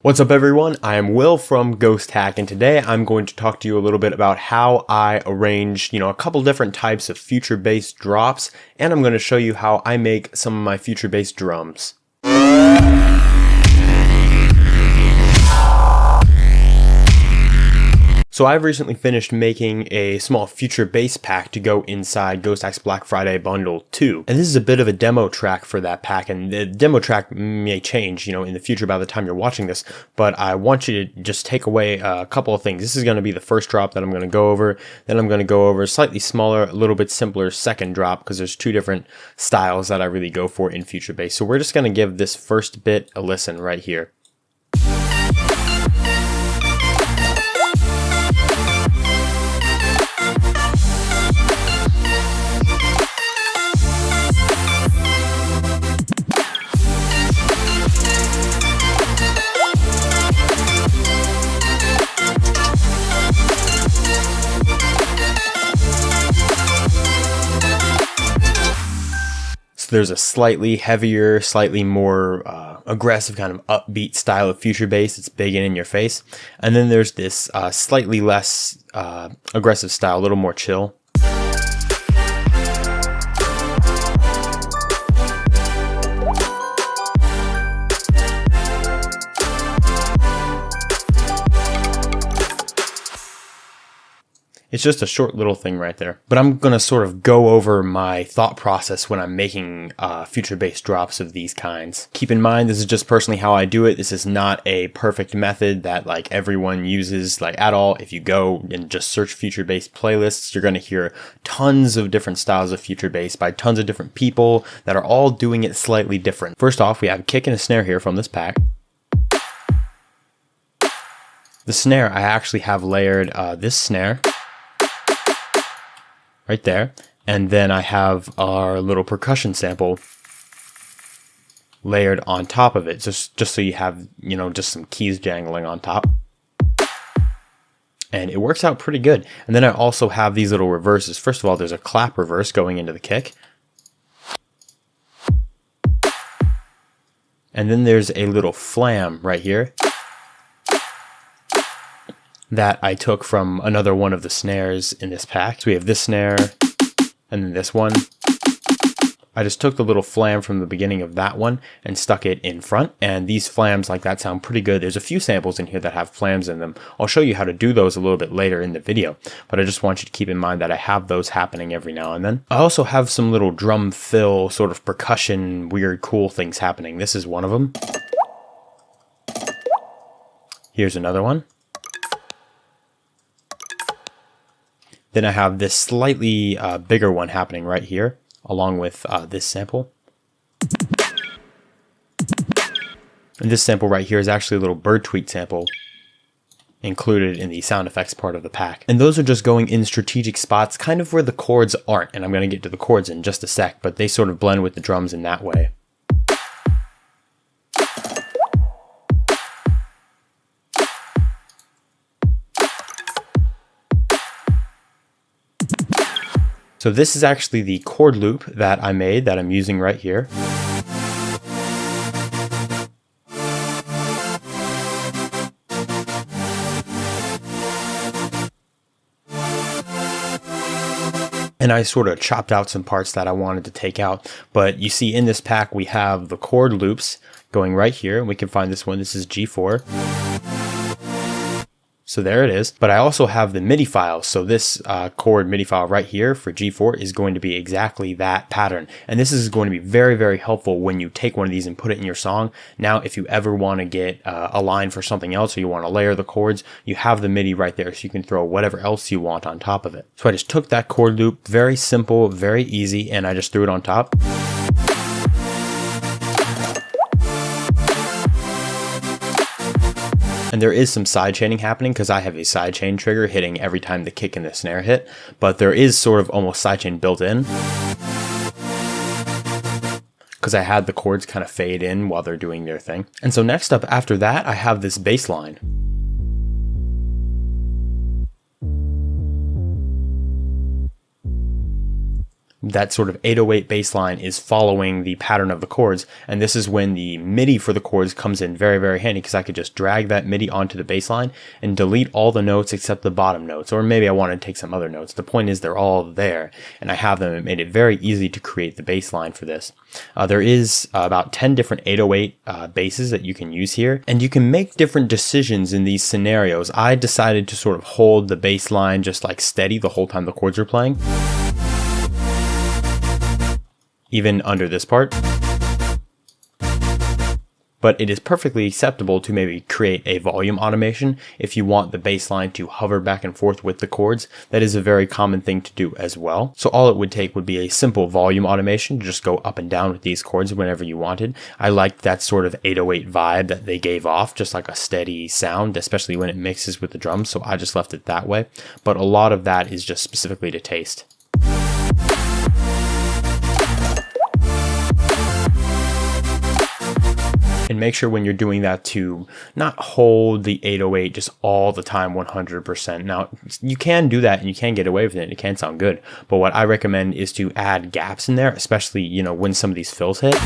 What's up everyone, I am Will from Ghosthack, and today I'm going to talk to you a little bit about how I arrange, a couple different types of future bass drops, and I'm going to show you how I make some of my future bass drums. So I've recently finished making a small future bass pack to go inside Ghosthack's Black Friday Bundle 2. And this is a bit of a demo track for that pack, and the demo track may change, in the future by the time you're watching this, but I want you to just take away a couple of things. This is going to be the first drop that I'm going to go over, then I'm going to go over a slightly smaller, a little bit simpler second drop, because there's two different styles that I really go for in future bass. So we're just going to give this first bit a listen right here. There's a slightly heavier, slightly more aggressive kind of upbeat style of future bass. It's big and in your face. And then there's this slightly less aggressive style, a little more chill. It's just a short little thing right there. But I'm going to sort of go over my thought process when I'm making future bass drops of these kinds. Keep in mind, this is just personally how I do it. This is not a perfect method that everyone uses at all. If you go and just search future bass playlists, you're going to hear tons of different styles of future bass by tons of different people that are all doing it slightly different. First off, we have a kick and a snare here from this pack. The snare, I actually have layered this snare right there, and then I have our little percussion sample layered on top of it, just so you have, just some keys jangling on top. And it works out pretty good. And then I also have these little reverses. First of all, there's a clap reverse going into the kick. And then there's a little flam right here that I took from another one of the snares in this pack. So we have this snare, and then this one. I just took the little flam from the beginning of that one and stuck it in front, and these flams like that sound pretty good. There's a few samples in here that have flams in them. I'll show you how to do those a little bit later in the video, but I just want you to keep in mind that I have those happening every now and then. I also have some little drum fill, sort of percussion, weird, cool things happening. This is one of them. Here's another one. Then I have this slightly bigger one happening right here, along with this sample. And this sample right here is actually a little bird tweet sample included in the sound effects part of the pack. And those are just going in strategic spots, kind of where the chords aren't. And I'm going to get to the chords in just a sec, but they sort of blend with the drums in that way. So this is actually the chord loop that I made that I'm using right here. And I sort of chopped out some parts that I wanted to take out. But you see in this pack we have the chord loops going right here. We can find this one. This is G4. So there it is. But I also have the MIDI file. So this chord MIDI file right here for G4 is going to be exactly that pattern. And this is going to be very, very helpful when you take one of these and put it in your song. Now, if you ever want to get a line for something else, or you want to layer the chords, you have the MIDI right there. So you can throw whatever else you want on top of it. So I just took that chord loop, very simple, very easy, and I just threw it on top. And there is some sidechaining happening because I have a sidechain trigger hitting every time the kick and the snare hit, but there is sort of almost sidechain built in because I had the chords kind of fade in while they're doing their thing. And so next up after that, I have this bass line. that sort of 808 bass line is following the pattern of the chords, and this is when the MIDI for the chords comes in very, very handy, because I could just drag that MIDI onto the bass line and delete all the notes except the bottom notes, or maybe I want to take some other notes. The point is they're all there, and I have them. It made it very easy to create the bass line for this. There is about 10 different 808 basses that you can use here, and you can make different decisions in these scenarios. I decided to sort of hold the bass line just like steady the whole time the chords are playing, even under this part. But it is perfectly acceptable to maybe create a volume automation if you want the bass line to hover back and forth with the chords. That is a very common thing to do as well. So all it would take would be a simple volume automation to just go up and down with these chords whenever you wanted. I liked that sort of 808 vibe that they gave off, just like a steady sound, especially when it mixes with the drums. So I just left it that way. But a lot of that is just specifically to taste. And make sure when you're doing that to not hold the 808 just all the time 100%. Now, you can do that and you can get away with it. It can sound good. But what I recommend is to add gaps in there, especially, you know, when some of these fills hit.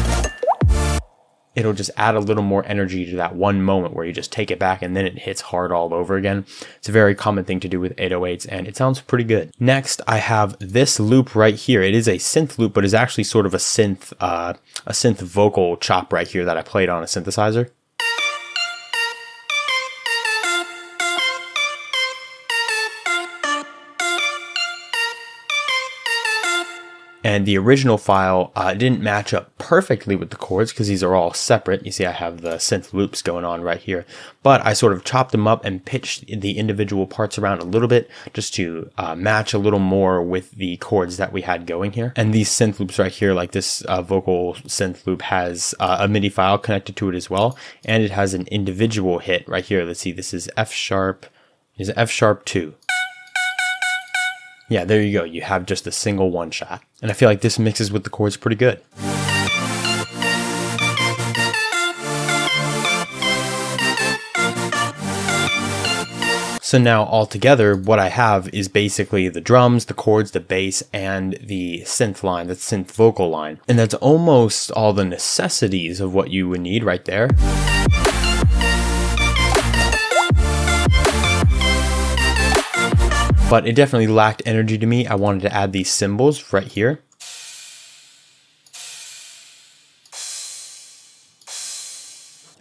It'll just add a little more energy to that one moment where you just take it back and then it hits hard all over again. It's a very common thing to do with 808s, and it sounds pretty good. Next, I have this loop right here. It is a synth loop, but it's actually sort of a synth vocal chop right here that I played on a synthesizer. And the original file didn't match up perfectly with the chords because these are all separate. You see I have the synth loops going on right here. But I sort of chopped them up and pitched the individual parts around a little bit just to match a little more with the chords that we had going here. And these synth loops right here, like this vocal synth loop, has a MIDI file connected to it as well. And it has an individual hit right here. Let's see, this is F sharp 2. Yeah, there you go. You have just a single one shot. And I feel like this mixes with the chords pretty good. So now all together, what I have is basically the drums, the chords, the bass, and the synth line, the synth vocal line. And that's almost all the necessities of what you would need right there. But it definitely lacked energy to me. I wanted to add these cymbals right here.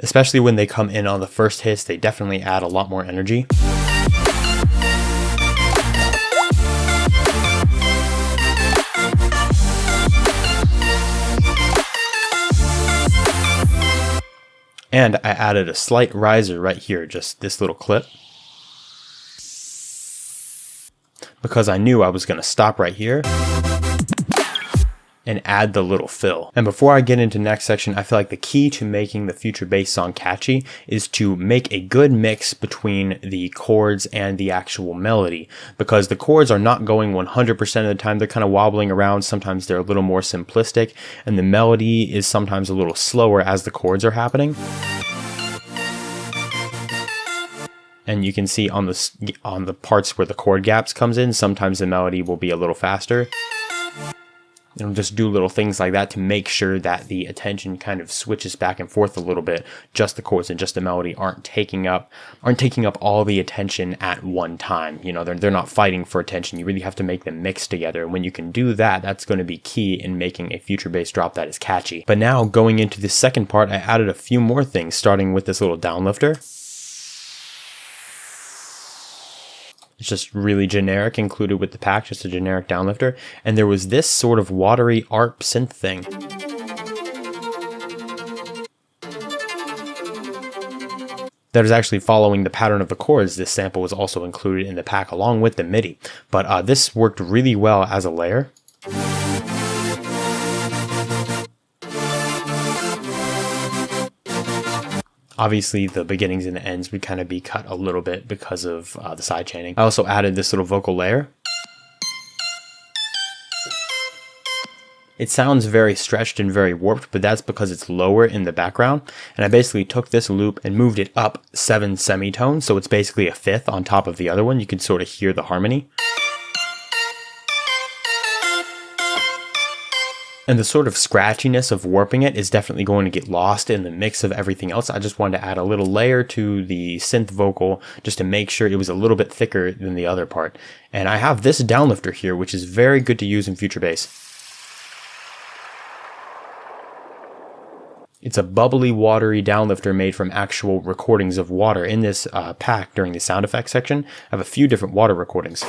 Especially when they come in on the first hits, they definitely add a lot more energy. And I added a slight riser right here, just this little clip, because I knew I was going to stop right here and add the little fill. And before I get into the next section, I feel like the key to making the future bass song catchy is to make a good mix between the chords and the actual melody, because the chords are not going 100% of the time. They're kind of wobbling around. Sometimes they're a little more simplistic, and the melody is sometimes a little slower as the chords are happening. And you can see on the parts where the chord gaps comes in, sometimes the melody will be a little faster. It'll just do little things like that to make sure that the attention kind of switches back and forth a little bit. Just the chords and just the melody aren't taking up all the attention at one time. You know, they're not fighting for attention. You really have to make them mix together. And when you can do that, that's going to be key in making a future bass drop that is catchy. But now going into the second part, I added a few more things, starting with this little downlifter. It's just really generic, included with the pack, just a generic downlifter. And there was this sort of watery arp synth thing. That is actually following the pattern of the chords. This sample was also included in the pack along with the MIDI. But this worked really well as a layer. Obviously, the beginnings and the ends would kind of be cut a little bit because of the side chaining. I also added this little vocal layer. It sounds very stretched and very warped, but that's because it's lower in the background. And I basically took this loop and moved it up 7 semitones, so it's basically a fifth on top of the other one. You can sort of hear the harmony. And the sort of scratchiness of warping it is definitely going to get lost in the mix of everything else. I just wanted to add a little layer to the synth vocal just to make sure it was a little bit thicker than the other part. And I have this downlifter here, which is very good to use in future bass. It's a bubbly, watery downlifter made from actual recordings of water. In this pack, during the sound effects section, I have a few different water recordings,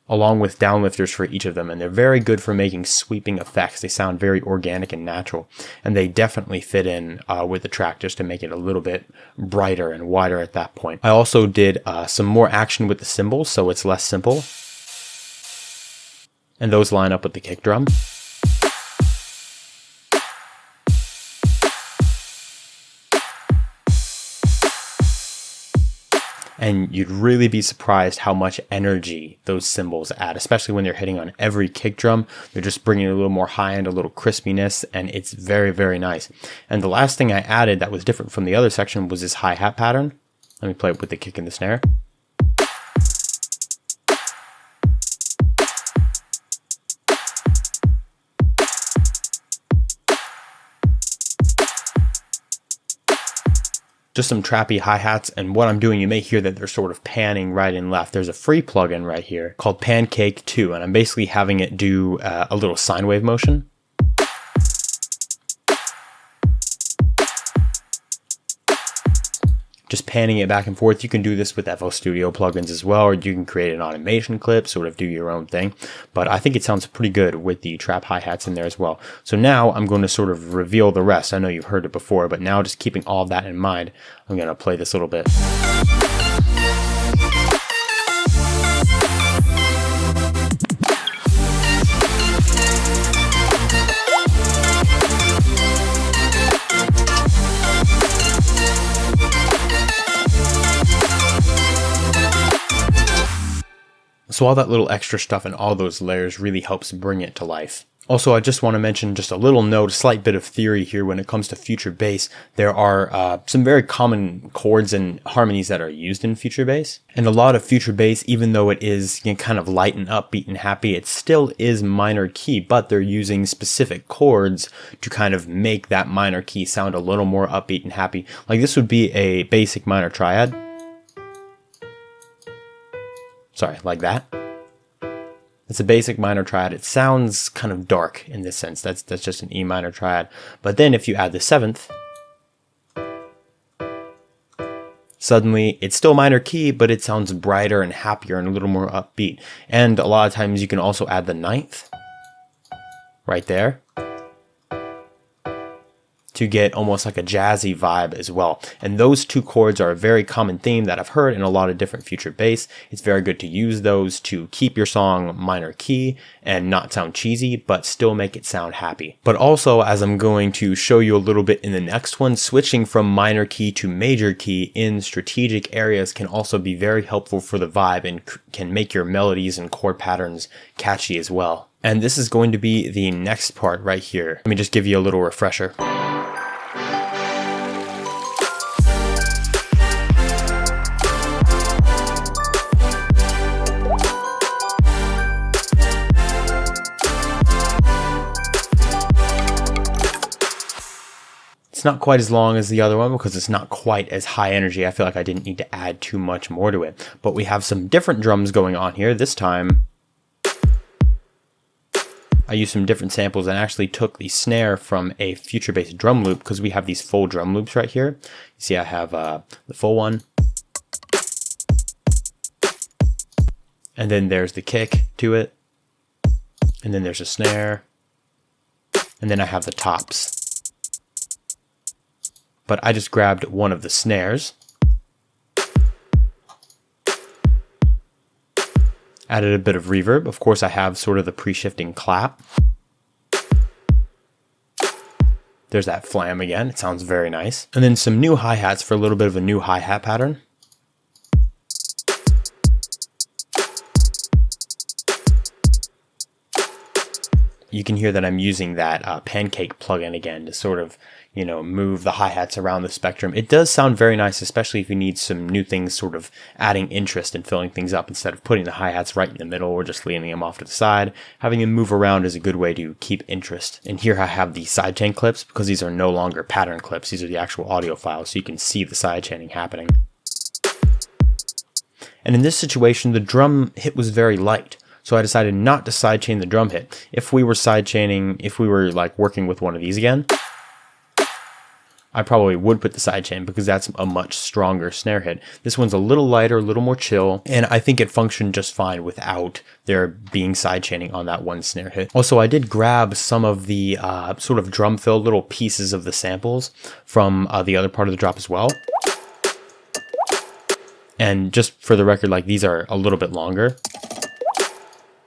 along with downlifters for each of them, and they're very good for making sweeping effects. They sound very organic and natural, and they definitely fit in with the track just to make it a little bit brighter and wider at that point. I also did some more action with the cymbals, so it's less simple, and those line up with the kick drum. And you'd really be surprised how much energy those cymbals add, especially when they're hitting on every kick drum. They're just bringing a little more high end, a little crispiness, and it's very, very nice. And the last thing I added that was different from the other section was this hi-hat pattern. Let me play it with the kick and the snare. Just some trappy hi-hats, and what I'm doing, you may hear that they're sort of panning right and left. There's a free plugin right here called Pancake 2, and I'm basically having it do a little sine wave motion. Just panning it back and forth. You can do this with FL Studio plugins as well, or you can create an automation clip, sort of do your own thing. But I think it sounds pretty good with the trap hi-hats in there as well. So now I'm going to sort of reveal the rest. I know you've heard it before, but now just keeping all of that in mind, I'm going to play this a little bit. So all that little extra stuff and all those layers really helps bring it to life. Also, I just want to mention just a little note, a slight bit of theory here when it comes to future bass. There are some very common chords and harmonies that are used in future bass. And a lot of future bass, even though it is kind of light and upbeat and happy, it still is minor key, but they're using specific chords to kind of make that minor key sound a little more upbeat and happy. Like this would be a basic minor triad. Sorry, like that. It's a basic minor triad. It sounds kind of dark in this sense. That's just an E minor triad. But then if you add the seventh, suddenly it's still minor key, but it sounds brighter and happier and a little more upbeat. And a lot of times you can also add the ninth right there to get almost like a jazzy vibe as well. And those two chords are a very common theme that I've heard in a lot of different future bass. It's very good to use those to keep your song minor key and not sound cheesy, but still make it sound happy. But also, as I'm going to show you a little bit in the next one, switching from minor key to major key in strategic areas can also be very helpful for the vibe and can make your melodies and chord patterns catchy as well. And this is going to be the next part right here. Let me just give you a little refresher. It's not quite as long as the other one because it's not quite as high energy. I feel like I didn't need to add too much more to it. But we have some different drums going on here. This time, I used some different samples and actually took the snare from a future bass drum loop because we have these full drum loops right here. You see I have the full one. And then there's the kick to it. And then there's a snare. And then I have the tops. But I just grabbed one of the snares, added a bit of reverb. Of course, I have sort of the pre-shifting clap. There's that flam again. It sounds very nice. And then some new hi-hats for a little bit of a new hi-hat pattern. You can hear that I'm using that Pancake plugin again to sort of you know, move the hi-hats around the spectrum. It does sound very nice, especially if you need some new things sort of adding interest and filling things up instead of putting the hi-hats right in the middle or just leaning them off to the side. Having them move around is a good way to keep interest. And here I have the sidechain clips because these are no longer pattern clips. These are the actual audio files, so you can see the sidechaining happening. And in this situation, the drum hit was very light. So I decided not to sidechain the drum hit. If we were sidechaining, if we were like working with one of these again, I probably would put the sidechain because that's a much stronger snare hit. This one's a little lighter, a little more chill, and I think it functioned just fine without there being sidechaining on that one snare hit. Also, I did grab some of the sort of drum fill little pieces of the samples from the other part of the drop as well. And just for the record, like these are a little bit longer.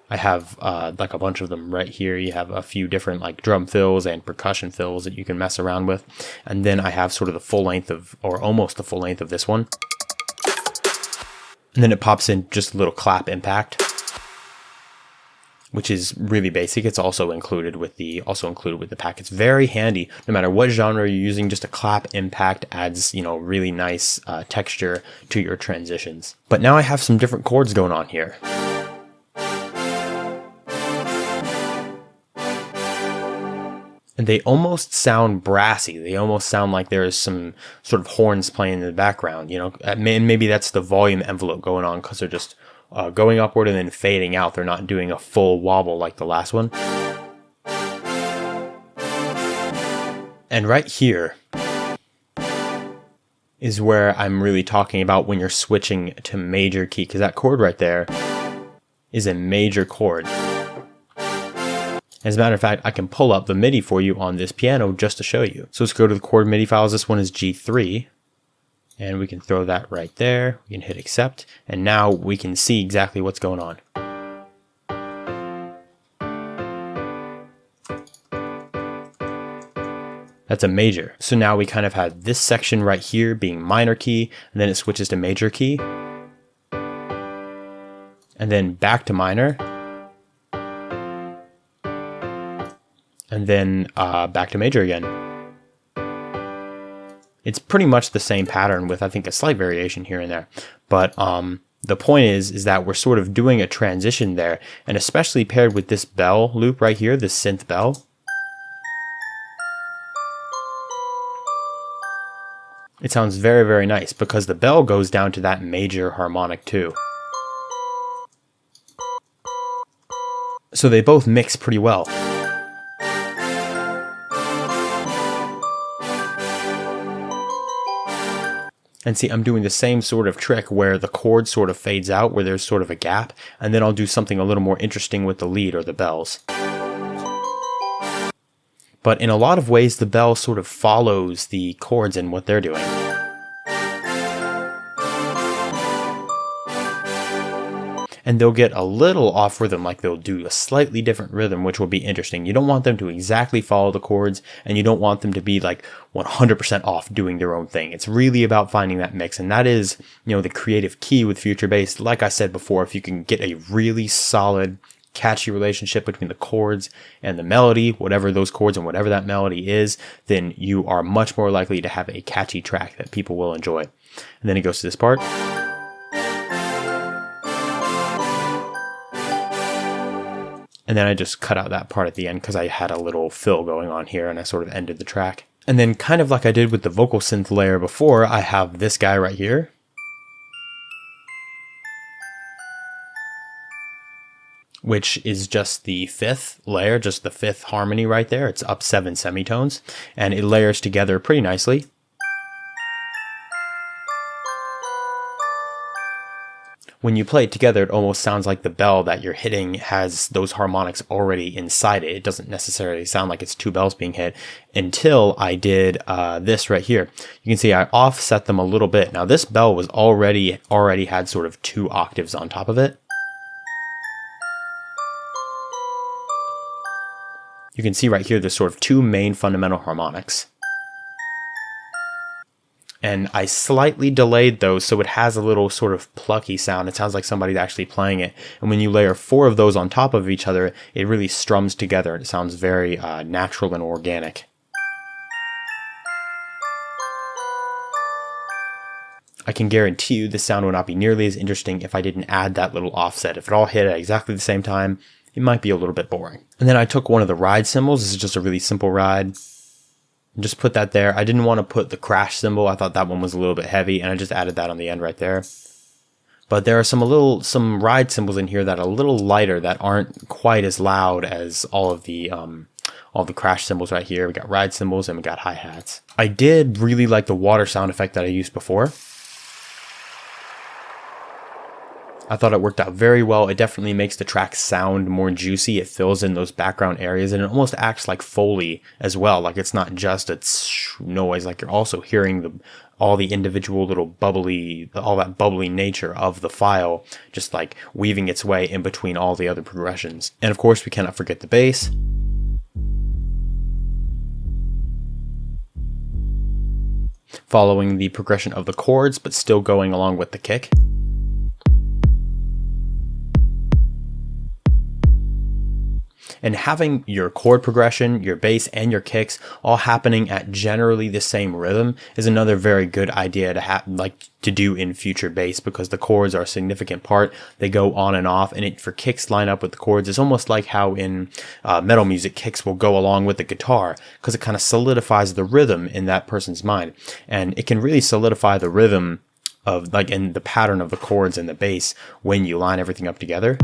I have like a bunch of them right here. You have a few different like drum fills and percussion fills that you can mess around with. And then I have sort of the full length of, or almost the full length of this one. And then it pops in just a little clap impact, which is really basic. It's also included with the pack. It's very handy. No matter what genre you're using, just a clap impact adds, you know, really nice texture to your transitions. But now I have some different chords going on here. And they almost sound brassy. They almost sound like there's some sort of horns playing in the background, you know, and maybe that's the volume envelope going on because they're just going upward and then fading out. They're not doing a full wobble like the last one. And right here is where I'm really talking about when you're switching to major key, because that chord right there is a major chord. As a matter of fact, I can pull up the MIDI for you on this piano just to show you. So let's go to the chord MIDI files. This one is G3. And we can throw that right there. We can hit accept. And now we can see exactly what's going on. That's a major. So now we kind of have this section right here being minor key, and then it switches to major key. And then back to minor. And then back to major again. It's pretty much the same pattern with, I think, a slight variation here and there. But the point is that we're sort of doing a transition there, and especially paired with this bell loop right here, this synth bell. It sounds very, very nice because the bell goes down to that major harmonic too. So they both mix pretty well. And see, I'm doing the same sort of trick where the chord sort of fades out, where there's sort of a gap, and then I'll do something a little more interesting with the lead or the bells. But in a lot of ways, the bell sort of follows the chords and what they're doing. And they'll get a little off rhythm, like they'll do a slightly different rhythm, which will be interesting. You don't want them to exactly follow the chords, and you don't want them to be like 100% off doing their own thing. It's really about finding that mix, and that is, you know, the creative key with future bass. Like I said before, if you can get a really solid, catchy relationship between the chords and the melody, whatever those chords and whatever that melody is, then you are much more likely to have a catchy track that people will enjoy. And then it goes to this part. And then I just cut out that part at the end because I had a little fill going on here and I sort of ended the track. And then kind of like I did with the vocal synth layer before, I have this guy right here. Which is just the fifth layer, just the fifth harmony right there. It's up 7 semitones and it layers together pretty nicely. When you play it together, it almost sounds like the bell that you're hitting has those harmonics already inside it. It doesn't necessarily sound like it's two bells being hit until I did this right here. You can see I offset them a little bit. Now this bell was already had sort of 2 octaves on top of it. You can see right here there's sort of 2 main fundamental harmonics. And I slightly delayed those so it has a little sort of plucky sound. It sounds like somebody's actually playing it. And when you layer 4 of those on top of each other, it really strums together. It sounds very natural and organic. I can guarantee you the sound would not be nearly as interesting if I didn't add that little offset. If it all hit at exactly the same time, it might be a little bit boring. And then I took one of the ride cymbals. This is just a really simple ride. And just put that there. I didn't want to put the crash cymbal. I thought that one was a little bit heavy, and I just added that on the end right there. But there are some ride cymbals in here that are a little lighter, that aren't quite as loud as all the crash cymbals right here. We got ride cymbals and we got hi-hats. I did really like the water sound effect that I used before. I thought it worked out very well. It definitely makes the track sound more juicy. It fills in those background areas, and it almost acts like foley as well. Like it's not just a noise, like you're also hearing all the individual little bubbly, all that bubbly nature of the file, just like weaving its way in between all the other progressions. And of course, we cannot forget the bass. Following the progression of the chords, but still going along with the kick. And having your chord progression, your bass, and your kicks all happening at generally the same rhythm is another very good idea to do in future bass, because the chords are a significant part. They go on and off, and for kicks line up with the chords. It's almost like how in metal music, kicks will go along with the guitar, because it kind of solidifies the rhythm in that person's mind. And it can really solidify the rhythm of in the pattern of the chords and the bass when you line everything up together.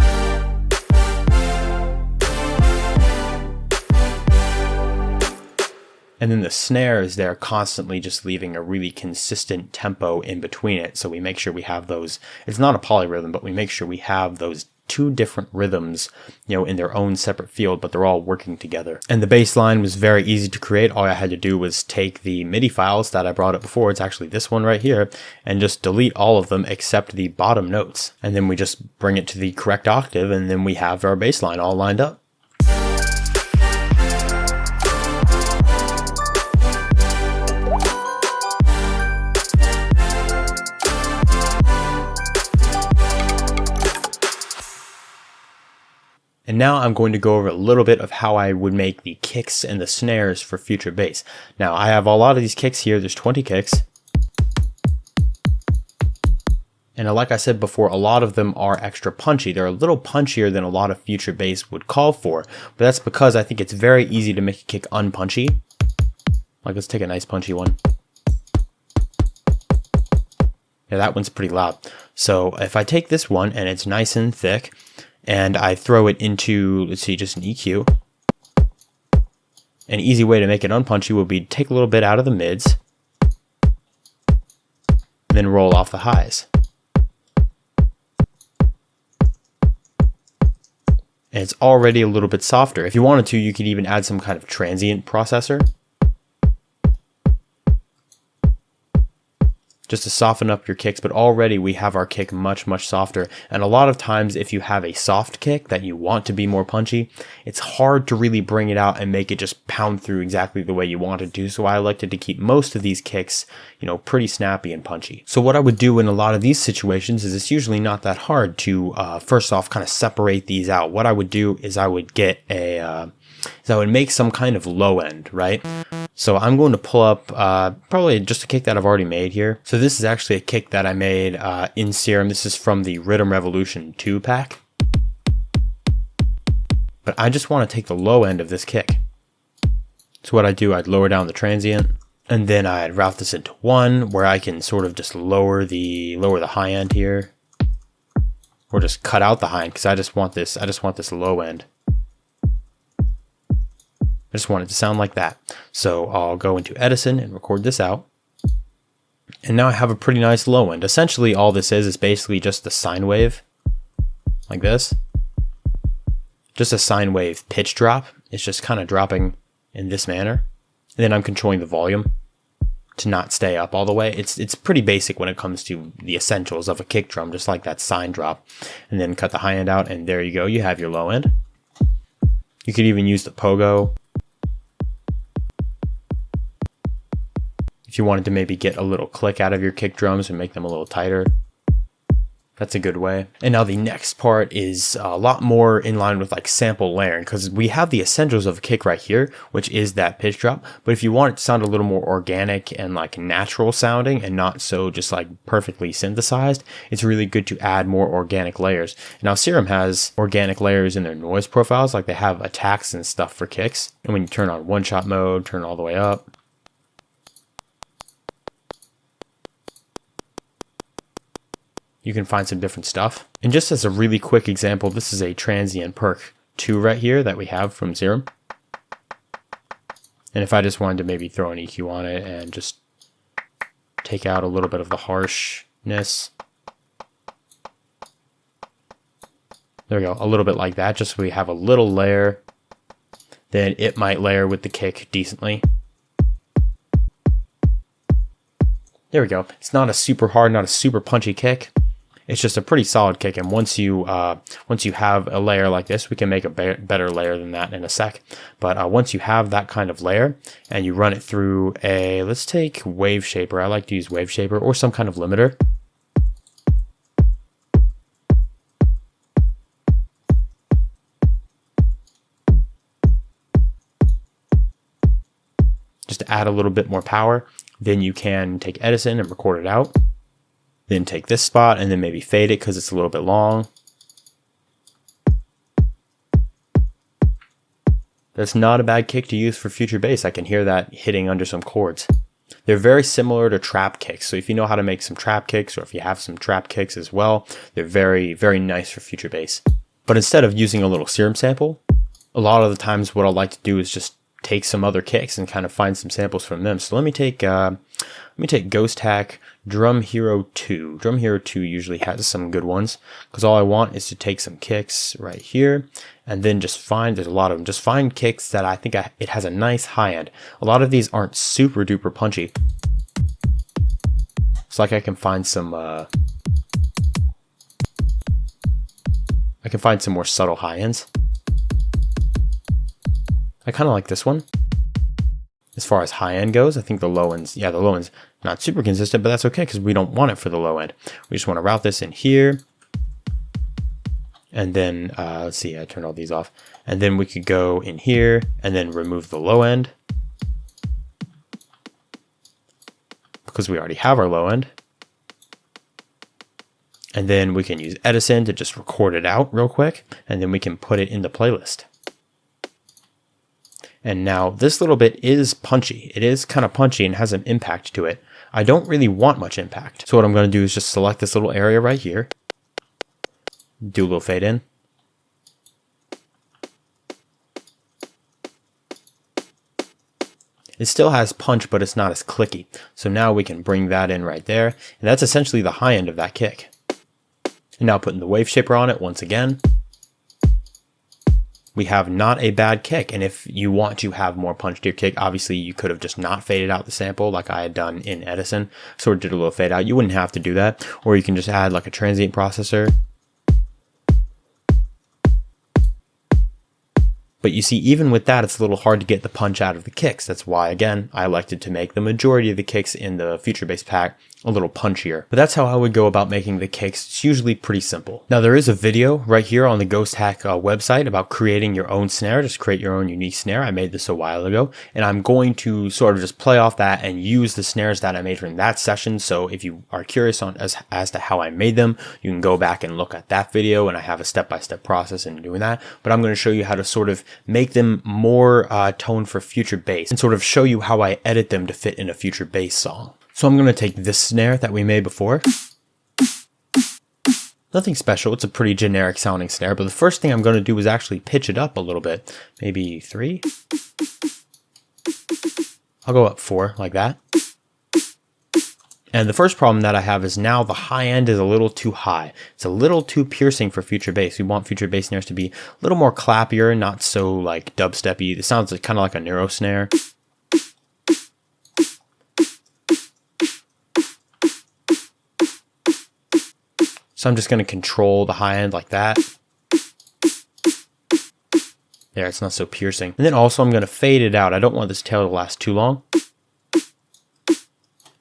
And then the snares, they're constantly just leaving a really consistent tempo in between it. So we make sure we have those. It's not a polyrhythm, but we make sure we have those two different rhythms, in their own separate field, but they're all working together. And the bass line was very easy to create. All I had to do was take the MIDI files that I brought up before. It's actually this one right here, and just delete all of them except the bottom notes. And then we just bring it to the correct octave, and then we have our bass line all lined up. And now I'm going to go over a little bit of how I would make the kicks and the snares for future bass. Now I have a lot of these kicks here. There's 20 kicks. And like I said before, a lot of them are extra punchy. They're a little punchier than a lot of future bass would call for. But that's because I think it's very easy to make a kick unpunchy. Like, let's take a nice punchy one. Yeah, that one's pretty loud. So if I take this one and it's nice and thick, and I throw it into, let's see, just an EQ. An easy way to make it unpunchy would be to take a little bit out of the mids, then roll off the highs. And it's already a little bit softer. If you wanted to, you could even add some kind of transient processor, just to soften up your kicks, but already we have our kick much, much softer. And a lot of times if you have a soft kick that you want to be more punchy, it's hard to really bring it out and make it just pound through exactly the way you want it to. So I elected to keep most of these kicks, pretty snappy and punchy. So what I would do in a lot of these situations is it's usually not that hard to, first off, kind of separate these out. What I would do is I would get I would make some kind of low end, right? So I'm going to pull up probably just a kick that I've already made here. So this is actually a kick that I made in Serum. This is from the Rhythm Revolution 2 pack. But I just want to take the low end of this kick. So what I do, I'd lower down the transient, and then I'd route this into 1, where I can sort of just lower the high end here, or just cut out the high end, because I just want this low end. I just want it to sound like that. So I'll go into Edison and record this out. And now I have a pretty nice low end. Essentially all this is basically just the sine wave, like this. Just a sine wave pitch drop. It's just kind of dropping in this manner. And then I'm controlling the volume to not stay up all the way. It's pretty basic when it comes to the essentials of a kick drum, just like that sine drop. And then cut the high end out, and there you go. You have your low end. You could even use the pogo if you wanted to maybe get a little click out of your kick drums and make them a little tighter. That's a good way. And now the next part is a lot more in line with like sample layering, because we have the essentials of a kick right here, which is that pitch drop. But if you want it to sound a little more organic and like natural sounding and not so just like perfectly synthesized, it's really good to add more organic layers. Now Serum has organic layers in their noise profiles, like they have attacks and stuff for kicks. And when you turn on one shot mode, turn all the way up, you can find some different stuff. And just as a really quick example, this is a Transient Perc 2 right here that we have from Serum. And if I just wanted to maybe throw an EQ on it and just take out a little bit of the harshness. There we go, a little bit like that, just so we have a little layer. Then it might layer with the kick decently. There we go. It's not a super hard, not a super punchy kick. It's just a pretty solid kick, and once you have a layer like this, we can make a better layer than that in a sec. But once you have that kind of layer and you run it through a, let's take WaveShaper. I like to use WaveShaper or some kind of limiter. Just to add a little bit more power. Then you can take Edison and record it out. Then take this spot and then maybe fade it because it's a little bit long. That's not a bad kick to use for future bass. I can hear that hitting under some chords. They're very similar to trap kicks. So if you know how to make some trap kicks, or if you have some trap kicks as well, they're very, very nice for future bass. But instead of using a little Serum sample, a lot of the times what I like to do is just take some other kicks and kind of find some samples from them. So let me take Ghosthack Drum Hero 2. Drum Hero 2 usually has some good ones, because all I want is to take some kicks right here and then just find, there's a lot of them, just find kicks that I think it has a nice high end. A lot of these aren't super duper punchy. It's like I can find some more subtle high ends. I kind of like this one. As far as high end goes, I think the low end's, the low end's not super consistent, but that's okay because we don't want it for the low end. We just want to route this in here. And then, let's see, I turned all these off. And then we could go in here and then remove the low end, because we already have our low end. And then we can use Edison to just record it out real quick. And then we can put it in the playlist. And now this little bit is punchy. It is kind of punchy and has an impact to it. I don't really want much impact. So what I'm going to do is just select this little area right here. Do a little fade in. It still has punch, but it's not as clicky. So now we can bring that in right there. And that's essentially the high end of that kick. And now putting the WaveShaper on it once again. We have not a bad kick. And if you want to have more punch to your kick, obviously you could have just not faded out the sample like I had done in Edison. Sort of did a little fade out. You wouldn't have to do that. Or you can just add like a transient processor. But you see, even with that, it's a little hard to get the punch out of the kicks. That's why, again, I elected to make the majority of the kicks in the future bass pack a little punchier. But that's how I would go about making the kicks. It's usually pretty simple. Now, there is a video right here on the Ghosthack website about creating your own snare. Just create your own unique snare. I made this a while ago, and I'm going to sort of just play off that and use the snares that I made from that session. So if you are curious on as to how I made them, you can go back and look at that video, and I have a step-by-step process in doing that. But I'm going to show you how to sort of make them more toned for future bass and sort of show you how I edit them to fit in a future bass song. So I'm going to take this snare that we made before. Nothing special, it's a pretty generic sounding snare, but the first thing I'm going to do is actually pitch it up a little bit. Maybe 3. I'll go up 4 like that. And the first problem that I have is now the high end is a little too high. It's a little too piercing for future bass. We want future bass snares to be a little more clappier, not so like dubsteppy. It sounds kind of like a neuro snare. So I'm just going to control the high end like that. There, it's not so piercing. And then also I'm going to fade it out. I don't want this tail to last too long.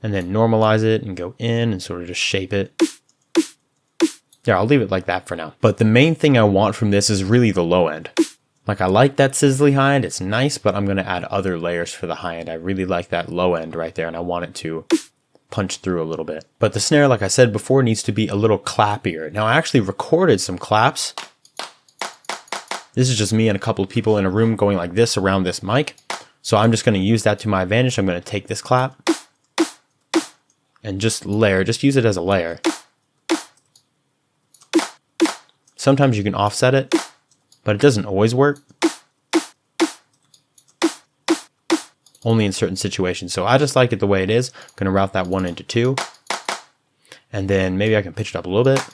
And then normalize it and go in and sort of just shape it. Yeah, I'll leave it like that for now. But the main thing I want from this is really the low end. Like I like that sizzly high end, it's nice, but I'm gonna add other layers for the high end. I really like that low end right there, and I want it to punch through a little bit. But the snare, like I said before, needs to be a little clappier. Now I actually recorded some claps. This is just me and a couple of people in a room going like this around this mic. So I'm just gonna use that to my advantage. I'm gonna take this clap and just use it as a layer. Sometimes you can offset it, but it doesn't always work. Only in certain situations. So I just like it the way it is. I'm going to route that 1 into 2. And then maybe I can pitch it up a little bit.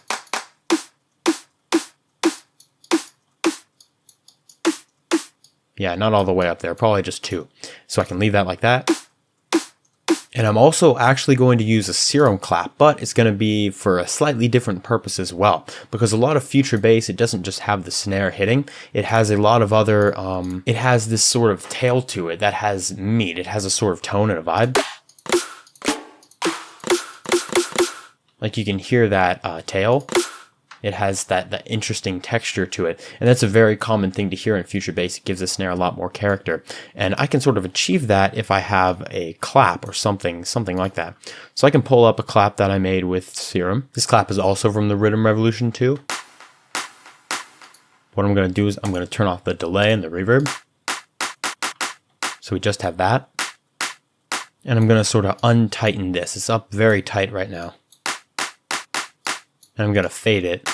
Yeah, not all the way up there, probably just 2. So I can leave that like that. And I'm also actually going to use a serum clap, but it's going to be for a slightly different purpose as well. Because a lot of future bass, it doesn't just have the snare hitting. It has a lot of other, it has this sort of tail to it that has meat. It has a sort of tone and a vibe. Like you can hear that tail. It has that interesting texture to it. And that's a very common thing to hear in future bass. It gives the snare a lot more character. And I can sort of achieve that if I have a clap or something like that. So I can pull up a clap that I made with Serum. This clap is also from the Rhythm Revolution 2. What I'm going to do is I'm going to turn off the delay and the reverb. So we just have that. And I'm going to sort of untighten this. It's up very tight right now. And I'm going to fade it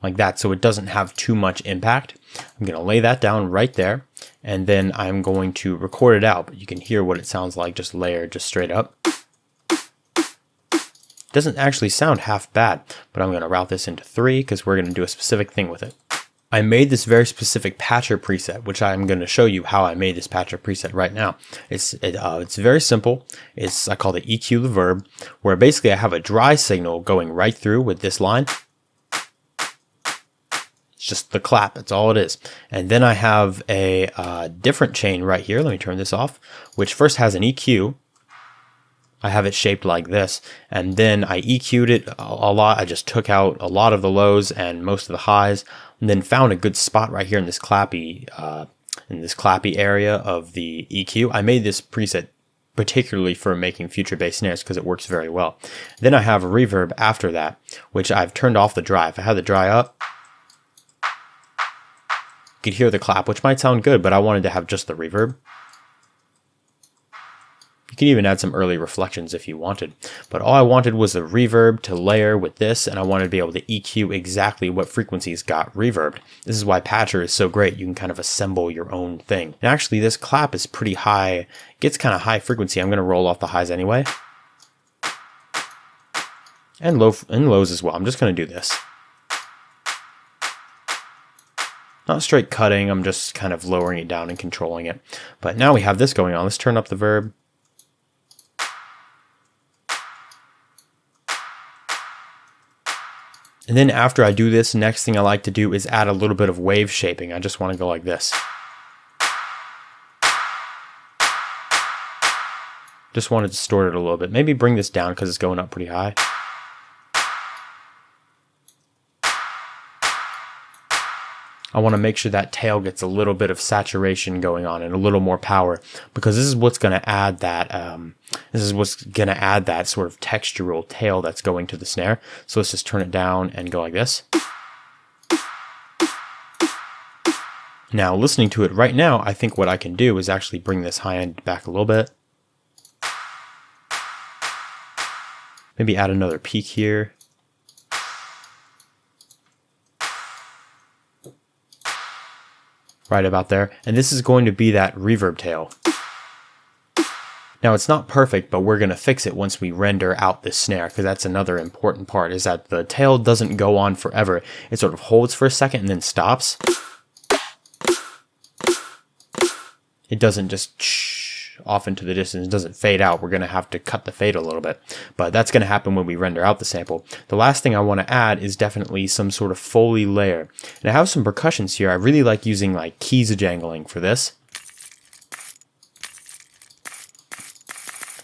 like that so it doesn't have too much impact. I'm going to lay that down right there, and then I'm going to record it out, but you can hear what it sounds like just layered, just straight up. Doesn't actually sound half bad, but I'm going to route this into 3 because we're going to do a specific thing with it. I made this very specific patcher preset, which I'm going to show you how I made this patcher preset right now. It's very simple. I call it EQ the verb, where basically I have a dry signal going right through with this line. It's just the clap, that's all it is. And then I have a different chain right here. Let me turn this off, which first has an EQ. I have it shaped like this, and then I EQ'd it a lot. I just took out a lot of the lows and most of the highs, and then found a good spot right here in this clappy area of the EQ. I made this preset particularly for making future bass snares because it works very well. Then I have a reverb after that, which I've turned off the dry. If I had the dry up, you could hear the clap, which might sound good, but I wanted to have just the reverb. You can even add some early reflections if you wanted. But all I wanted was a reverb to layer with this, and I wanted to be able to EQ exactly what frequencies got reverbed. This is why Patcher is so great. You can kind of assemble your own thing. And actually, this clap is pretty high. It gets kind of high frequency. I'm going to roll off the highs anyway. And lows as well. I'm just going to do this. Not straight cutting. I'm just kind of lowering it down and controlling it. But now we have this going on. Let's turn up the verb. And then after I do this, next thing I like to do is add a little bit of wave shaping. I just want to go like this. Just want to distort it a little bit. Maybe bring this down because it's going up pretty high. I want to make sure that tail gets a little bit of saturation going on and a little more power, because this is what's going to add that sort of textural tail that's going to the snare. So let's just turn it down and go like this. Now listening to it right now, I think what I can do is actually bring this high end back a little bit. Maybe add another peak here. Right about there. And this is going to be that reverb tail. Now it's not perfect, but we're going to fix it once we render out this snare, because that's another important part, is that the tail doesn't go on forever. It sort of holds for a second and then stops. It doesn't just off into the distance. It doesn't fade out. We're going to have to cut the fade a little bit, but that's going to happen when we render out the sample. The last thing I want to add is definitely some sort of foley layer. And I have some percussions here. I really like using like keys jangling for this.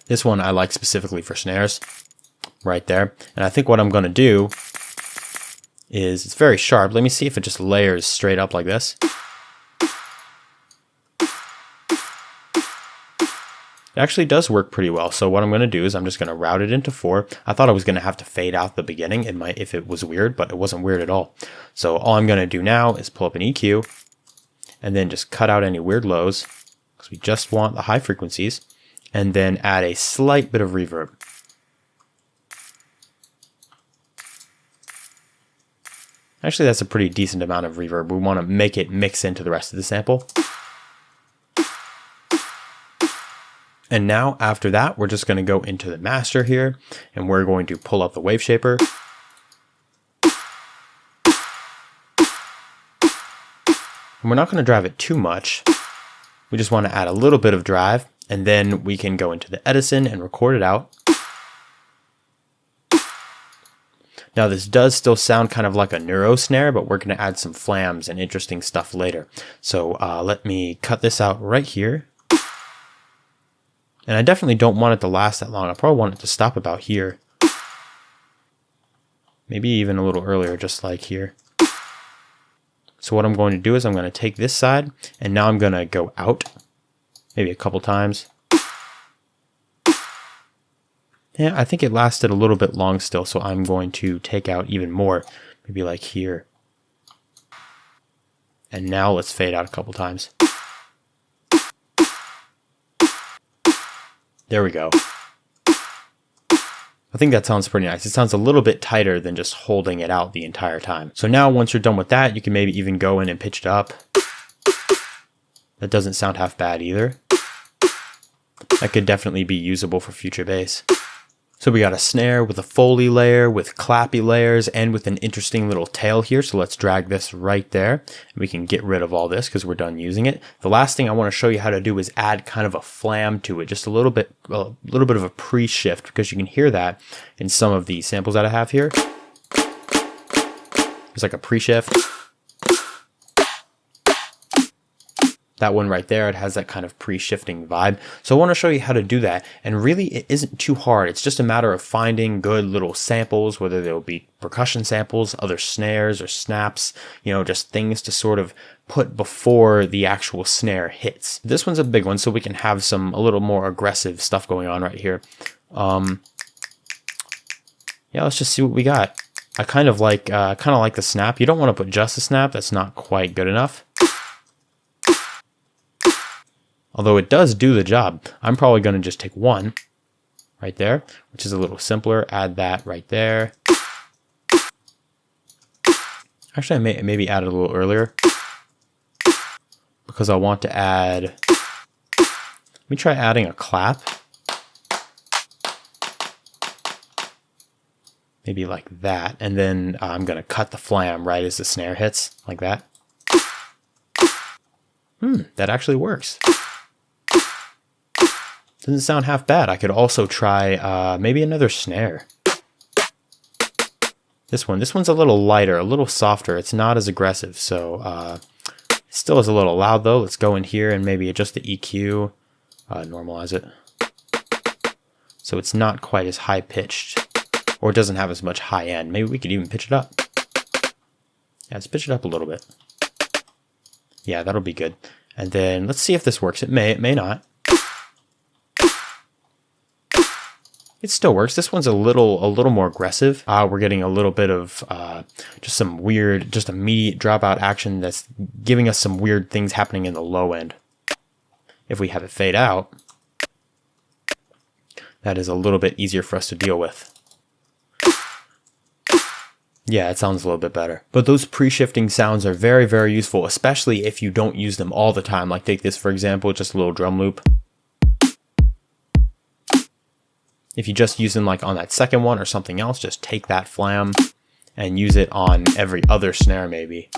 This one I like specifically for snares, right there. And I think what I'm going to do is it's very sharp. Let me see if it just layers straight up like this. It actually does work pretty well. So what I'm going to do is I'm just going to route it into 4. I thought I was going to have to fade out the beginning if it was weird, but it wasn't weird at all. So all I'm going to do now is pull up an EQ and then just cut out any weird lows because we just want the high frequencies, and then add a slight bit of reverb. Actually, that's a pretty decent amount of reverb. We want to make it mix into the rest of the sample. And now after that, we're just going to go into the master here, and we're going to pull up the WaveShaper. And we're not going to drive it too much. We just want to add a little bit of drive, and then we can go into the Edison and record it out. Now this does still sound kind of like a neuro snare, but we're going to add some flams and interesting stuff later. So let me cut this out right here. And I definitely don't want it to last that long. I probably want it to stop about here. Maybe even a little earlier, just like here. So what I'm going to do is I'm going to take this side, and now I'm going to go out, maybe a couple times. Yeah, I think it lasted a little bit long still, so I'm going to take out even more, maybe like here. And now let's fade out a couple times. There we go. I think that sounds pretty nice. It sounds a little bit tighter than just holding it out the entire time. So now once you're done with that, you can maybe even go in and pitch it up. That doesn't sound half bad either. That could definitely be usable for future bass. So we got a snare with a foley layer, with clappy layers, and with an interesting little tail here. So let's drag this right there. We can get rid of all this because we're done using it. The last thing I want to show you how to do is add kind of a flam to it, just a little bit of a pre-shift, because you can hear that in some of the samples that I have here. It's like a pre-shift. That one right there, it has that kind of pre-shifting vibe. So I want to show you how to do that. And really, it isn't too hard. It's just a matter of finding good little samples, whether they'll be percussion samples, other snares or snaps, you know, just things to sort of put before the actual snare hits. This one's a big one, so we can have a little more aggressive stuff going on right here. Yeah, let's just see what we got. I kind of like the snap. You don't want to put just a snap. That's not quite good enough. Although it does do the job. I'm probably going to just take one right there, which is a little simpler. Add that right there. Actually, I maybe add it a little earlier because I want to add, let me try adding a clap. Maybe like that. And then I'm going to cut the flam right as the snare hits, like that. That actually works. Doesn't sound half bad. I could also try maybe another snare. This one's a little lighter, a little softer. It's not as aggressive, so it still is a little loud though. Let's go in here and maybe adjust the EQ, normalize it. So it's not quite as high pitched, or it doesn't have as much high end. Maybe we could even pitch it up. Yeah, let's pitch it up a little bit. Yeah, that'll be good. And then let's see if this works. It may not. It still works. This one's a little more aggressive. We're getting a little bit of just some weird, just immediate dropout action that's giving us some weird things happening in the low end. If we have it fade out, that is a little bit easier for us to deal with. Yeah, it sounds a little bit better. But those pre-shifting sounds are very, very useful, especially if you don't use them all the time. Like take this, for example, just a little drum loop. If you just use them like on that second one or something else, just take that flam and use it on every other snare maybe.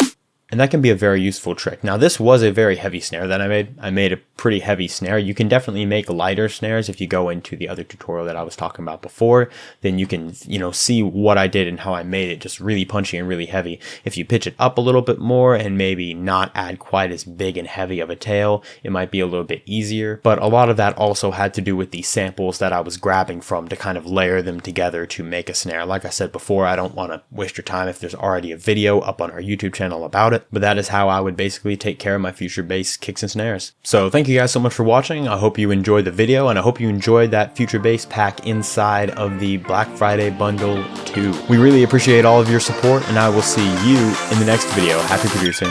And that can be a very useful trick. Now this was a very heavy snare that I made. I made a pretty heavy snare. You can definitely make lighter snares. If you go into the other tutorial that I was talking about before, then you can, see what I did and how I made it just really punchy and really heavy. If you pitch it up a little bit more and maybe not add quite as big and heavy of a tail, it might be a little bit easier. But a lot of that also had to do with the samples that I was grabbing from to kind of layer them together to make a snare. Like I said before, I don't want to waste your time if there's already a video up on our YouTube channel about it. But that is how I would basically take care of my future bass kicks and snares. So thank you guys so much for watching. I hope you enjoyed the video, and I hope you enjoyed that future bass pack inside of the Black Friday Bundle 2. We really appreciate all of your support, and I will see you in the next video. Happy producing.